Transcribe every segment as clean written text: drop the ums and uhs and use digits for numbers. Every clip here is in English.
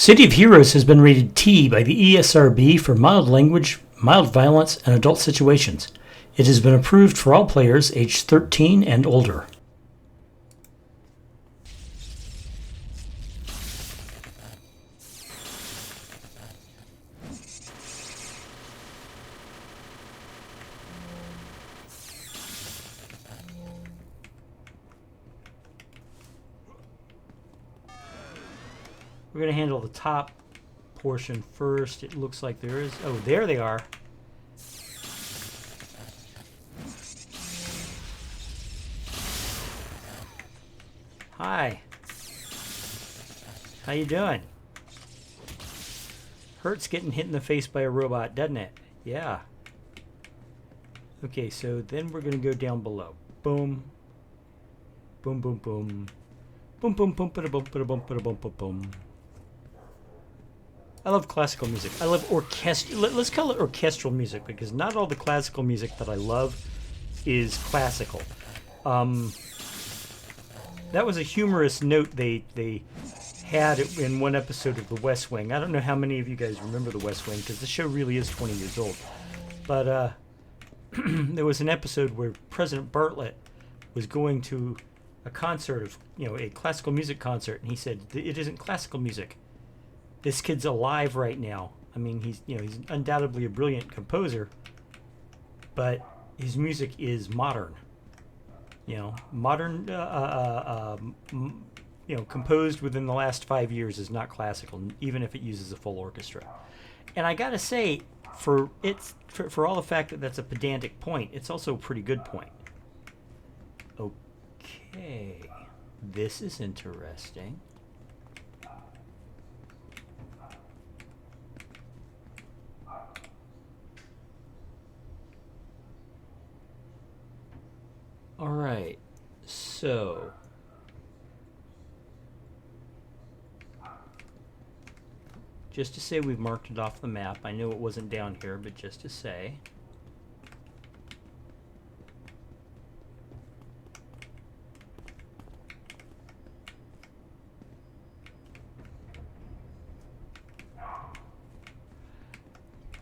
City of Heroes has been rated T by the ESRB for mild language, mild violence, and adult situations. It has been approved for all players aged 13 and older. We're going to handle the top portion first. It looks like there is... Oh, there they are. Hi. How you doing? Hurts getting hit in the face by a robot, doesn't it? Yeah. Okay, so then we're going to go down below. Boom. Boom, boom, boom. Boom, boom, boom, ba-da, boom, ba-da, boom, ba-da, boom, boom, boom. I love classical music. I love let's call it orchestral music, because not all the classical music that I love is classical. That was a humorous note they had in one episode of The West Wing. I don't know how many of you guys remember The West Wing, because the show really is 20 years old. But there was an episode where President Bartlett was going to a concert of, a classical music concert, and he said, "It isn't classical music. This kid's alive right now. I mean, he's undoubtedly a brilliant composer, but his music is modern. Modern, composed within the last 5 years is not classical, even if it uses a full orchestra." And I gotta say, for all the fact that that's a pedantic point, it's also a pretty good point. Okay, this is interesting. All right, so just to say we've marked it off the map. I know it wasn't down here, but just to say.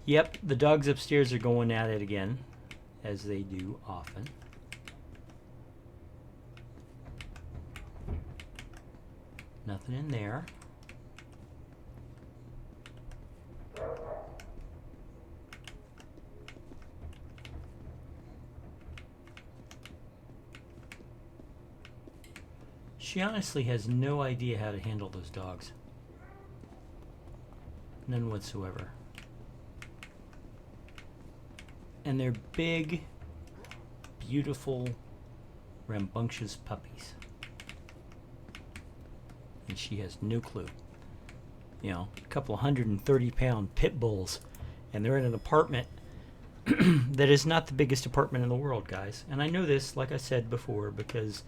Yep, the dogs upstairs are going at it again, as they do often. Nothing in there. She honestly has no idea how to handle those dogs. None whatsoever. And they're big, beautiful, rambunctious puppies. And she has no clue. A couple 130-pound pit bulls, and they're in an apartment that is not the biggest apartment in the world, guys. And I know this, like I said before, because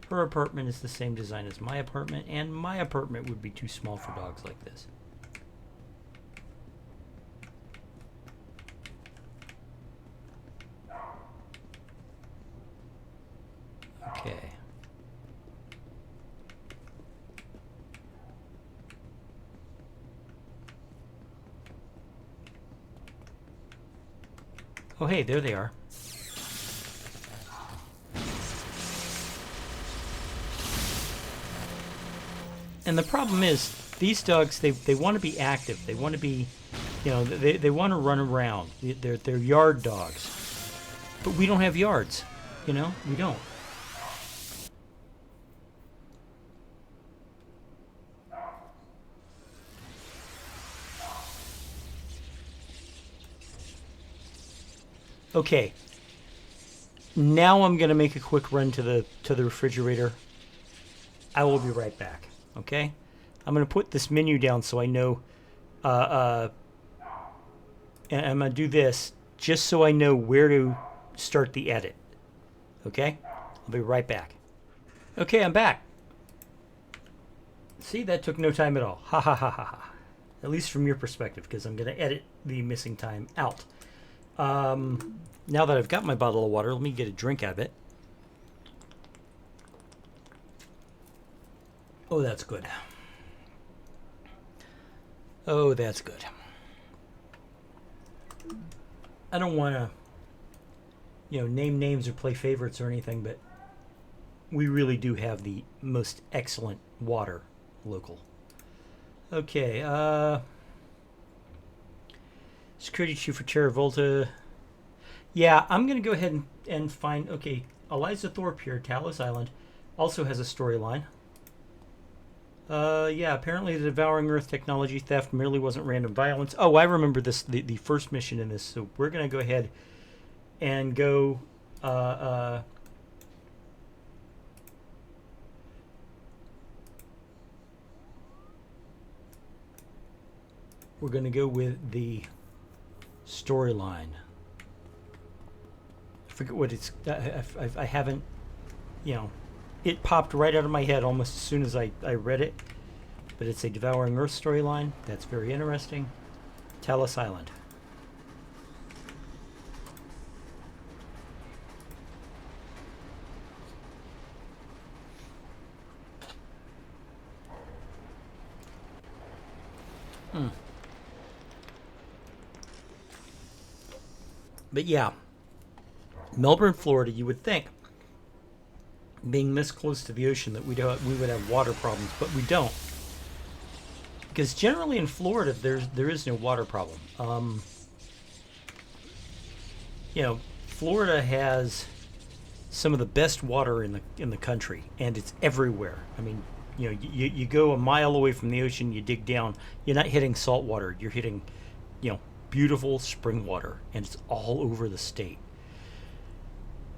her apartment is the same design as my apartment, and my apartment would be too small for dogs like this. Okay. Oh, hey, there they are. And the problem is, these dogs, they want to be active. They want to be, they want to run around. They're yard dogs. But we don't have yards. We don't. Okay. Now I'm going to make a quick run to the refrigerator. I will be right back. Okay? I'm going to put this menu down so I know, and I'm going to do this just so I know where to start the edit. Okay? I'll be right back. Okay, I'm back. See, that took no time at all. Ha ha ha ha ha. At least from your perspective, because I'm going to edit the missing time out. Now that I've got my bottle of water, let me get a drink out of it. Oh, that's good. Oh, that's good. I don't want to, name names or play favorites or anything, but we really do have the most excellent water local. Okay, security chief for Terra Volta. Yeah, I'm going to go ahead and find, okay, Eliza Thorpe here, Talos Island, also has a storyline. Yeah, apparently the Devouring Earth technology theft merely wasn't random violence. Oh, I remember this, the first mission in this, so we're going to go ahead and go, we're going to go with the storyline. I forget what it's, I haven't, it popped right out of my head almost as soon as I read it. But it's a Devouring Earth storyline. That's very interesting. Talos Island. But yeah, Melbourne, Florida, you would think, being this close to the ocean, that we would have water problems, but we don't. Because generally in Florida, there is no water problem. Florida has some of the best water in the country, and it's everywhere. I mean, you go a mile away from the ocean, you dig down, you're not hitting salt water, you're hitting, beautiful spring water, and it's all over the state.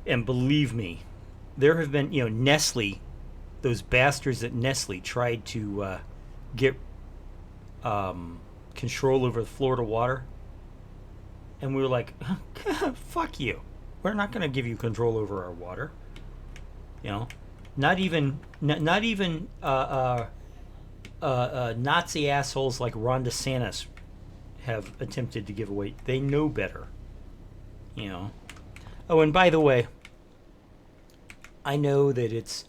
And believe me, there have been, Nestle, those bastards at Nestle tried to get control over the Florida water, and we were like, fuck you, we're not going to give you control over our water. Not even Nazi assholes like Ron DeSantis have attempted to give away. They know better. Oh, and by the way, I know that it's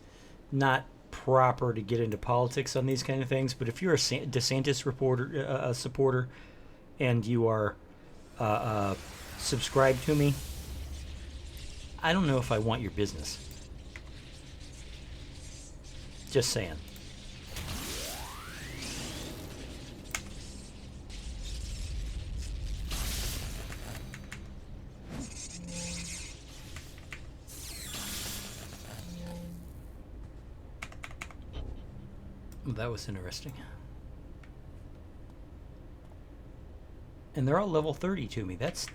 not proper to get into politics on these kind of things, but if you're a DeSantis supporter, and you are subscribed to me, I don't know if I want your business. Just saying. That was interesting. And they're all level 30 to me. That's.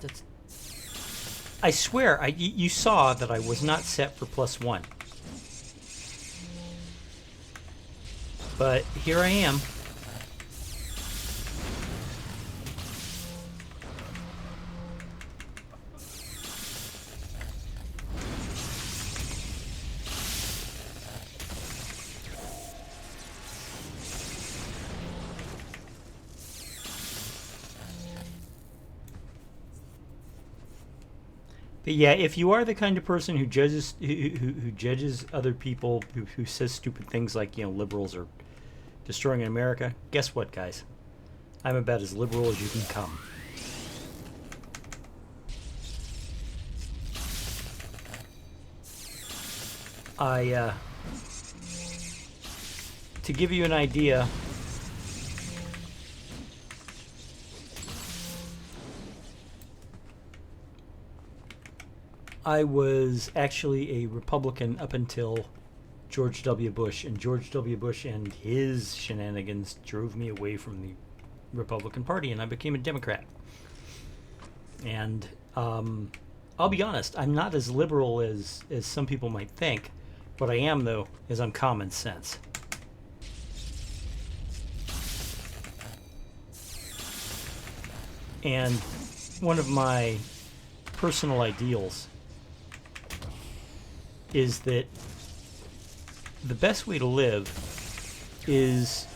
I swear, you saw that I was not set for +1. But here I am. But yeah, if you are the kind of person who judges who judges other people, who says stupid things like liberals are destroying America, guess what, guys? I'm about as liberal as you can come. To give you an idea, I was actually a Republican up until George W. Bush, and George W. Bush and his shenanigans drove me away from the Republican Party, and I became a Democrat. And I'll be honest, I'm not as liberal as some people might think. What I am, though, is I'm common sense. And one of my personal ideals is that the best way to live is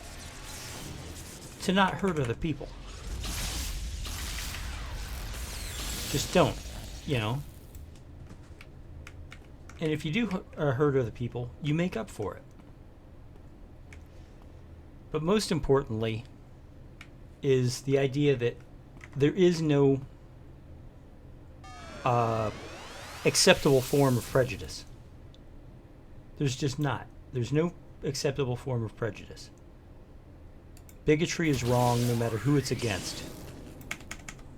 to not hurt other people. Just don't, And if you do hurt other people, you make up for it. But most importantly, is the idea that there is no acceptable form of prejudice. There's just not. There's no acceptable form of prejudice. Bigotry is wrong no matter who it's against.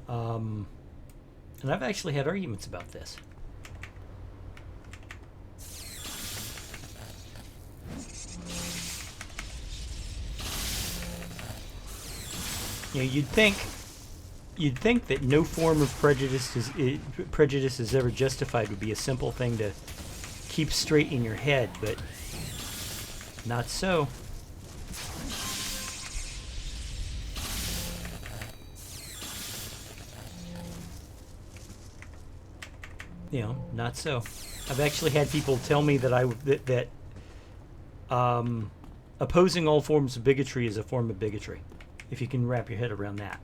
And I've actually had arguments about this. You know, you'd think that no form of prejudice is ever justified would be a simple thing to keep straight in your head, but not so. You know, not so. I've actually had people tell me that opposing all forms of bigotry is a form of bigotry, if you can wrap your head around that.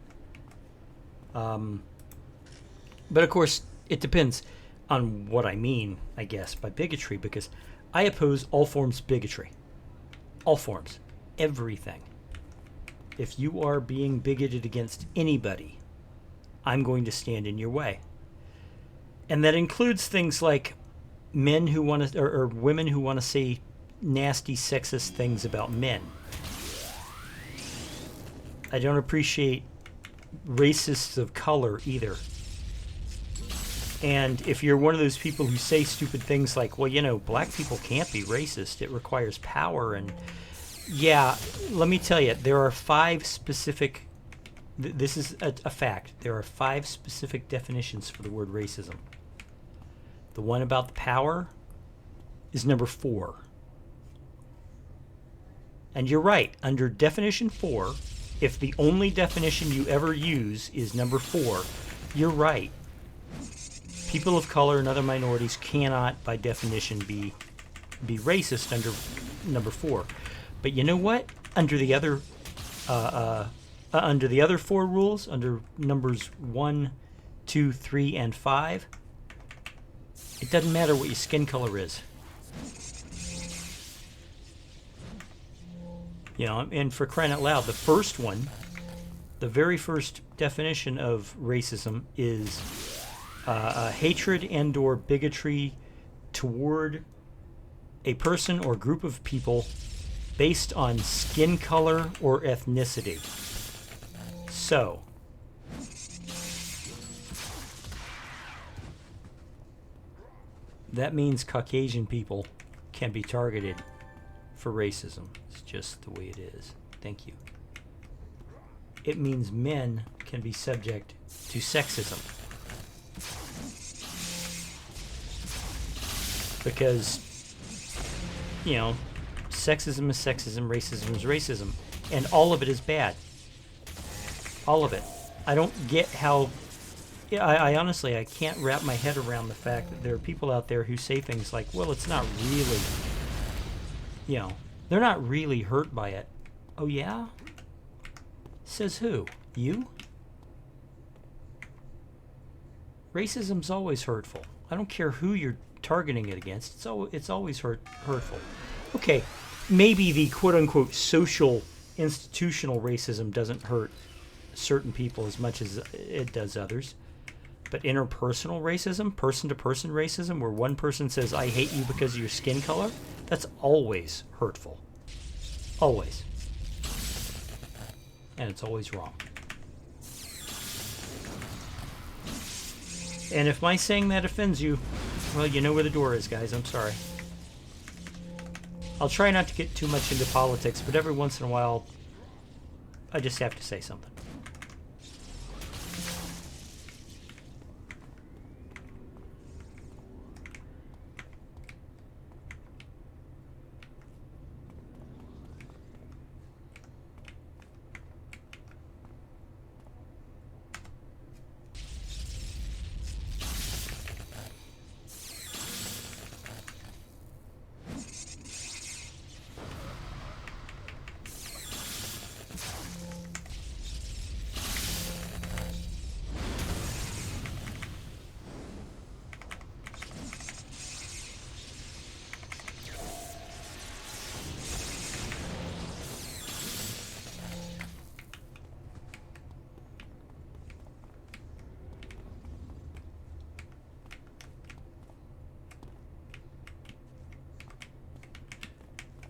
But of course, it depends on what I mean, I guess, by bigotry, because I oppose all forms of bigotry. All forms. Everything. If you are being bigoted against anybody, I'm going to stand in your way. And that includes things like men who want to, or women who want to say nasty, sexist things about men. I don't appreciate racists of color either. And if you're one of those people who say stupid things like, well, you know, black people can't be racist, it requires power, and yeah, let me tell you, there are 5 specific, this is a fact, there are 5 specific definitions for the word racism. The one about the power is number 4. And you're right, under definition 4, if the only definition you ever use is number 4, you're right. People of color and other minorities cannot, by definition, be racist under number 4. But you know what? Under the other 4 rules, under numbers 1, 2, 3, and 5, it doesn't matter what your skin color is. You know, and for crying out loud, the first one, the very first definition of racism is hatred and or bigotry toward a person or group of people based on skin color or ethnicity. So, that means Caucasian people can be targeted for racism. It's just the way it is. Thank you. It means men can be subject to sexism. Because, you know, sexism is sexism, racism is racism, and all of it is bad. All of it. I don't get how... I honestly, I can't wrap my head around the fact that there are people out there who say things like, well, it's not really... You know, they're not really hurt by it. Oh, yeah? Says who? You? Racism's always hurtful. I don't care who you're targeting it against. It's always hurtful. Okay, maybe the quote-unquote social institutional racism doesn't hurt certain people as much as it does others. But interpersonal racism, person-to-person racism, where one person says, I hate you because of your skin color, that's always hurtful. Always. And it's always wrong. And if my saying that offends you, well, you know where the door is, guys. I'm sorry. I'll try not to get too much into politics, but every once in a while, I just have to say something.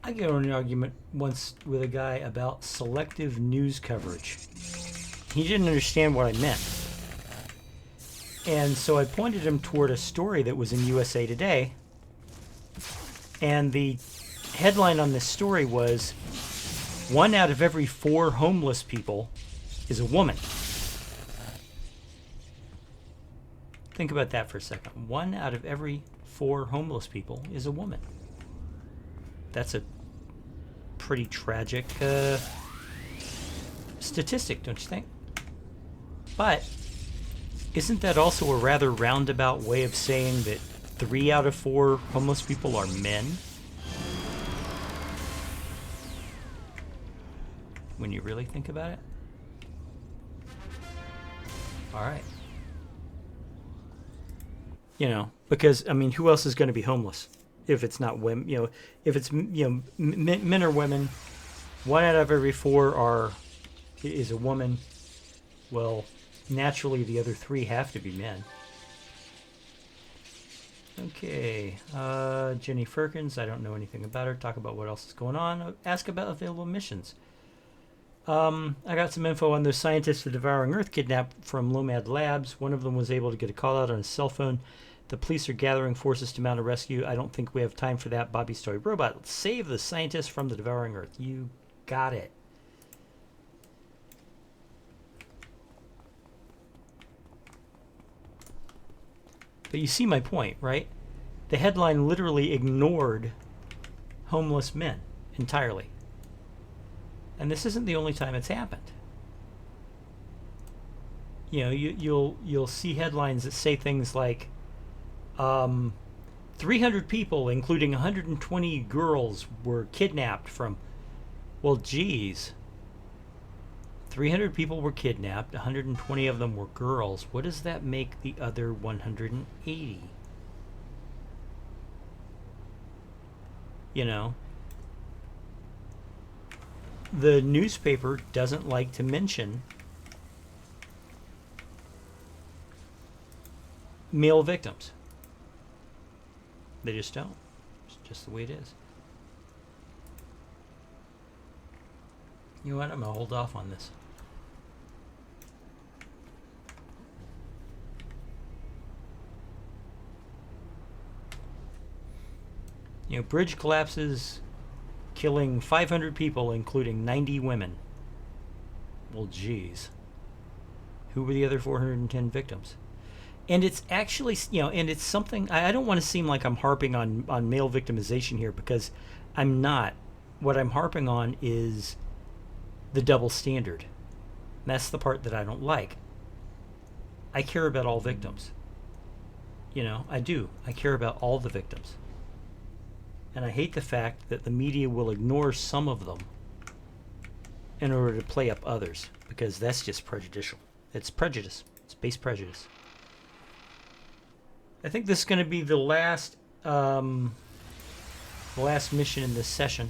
I got in an argument once with a guy about selective news coverage. He didn't understand what I meant. And so I pointed him toward a story that was in USA Today. And the headline on this story was, 1 out of every 4 homeless people is a woman. Think about that for a second. 1 out of every 4 homeless people is a woman. That's a pretty tragic statistic, don't you think? But isn't that also a rather roundabout way of saying that 3 out of 4 homeless people are men? When you really think about it? All right. You know, because, I mean, who else is going to be homeless if it's not women? You know, if it's, you know, men or women, 1 out of every 4 is a woman. Well, naturally, the other 3 have to be men. Okay. Jenny Firkins, I don't know anything about her. Talk about what else is going on. Ask about available missions. I got some info on those scientists the Devouring Earth kidnapped from Lomad Labs. One of them was able to get a call out on his cell phone. The police are gathering forces to mount a rescue. I don't think we have time for that. Bobby's Toy Robot. Save the scientists from the Devouring Earth. You got it. But you see my point, right? The headline literally ignored homeless men entirely. And this isn't the only time it's happened. You know, you'll see headlines that say things like 300 people, including 120 girls, were kidnapped from... Well, geez. 300 people were kidnapped, 120 of them were girls. What does that make the other 180? You know? The newspaper doesn't like to mention male victims. They just don't. It's just the way it is. You know what? I'm going to hold off on this. You know, bridge collapses, killing 500 people, including 90 women. Well, geez. Who were the other 410 victims? And it's actually, you know, and it's something, I don't want to seem like I'm harping on male victimization here, because I'm not. What I'm harping on is the double standard. And that's the part that I don't like. I care about all victims. You know, I do. I care about all the victims. And I hate the fact that the media will ignore some of them in order to play up others, because that's just prejudicial. It's prejudice. It's base prejudice. I think this is going to be the last mission in this session.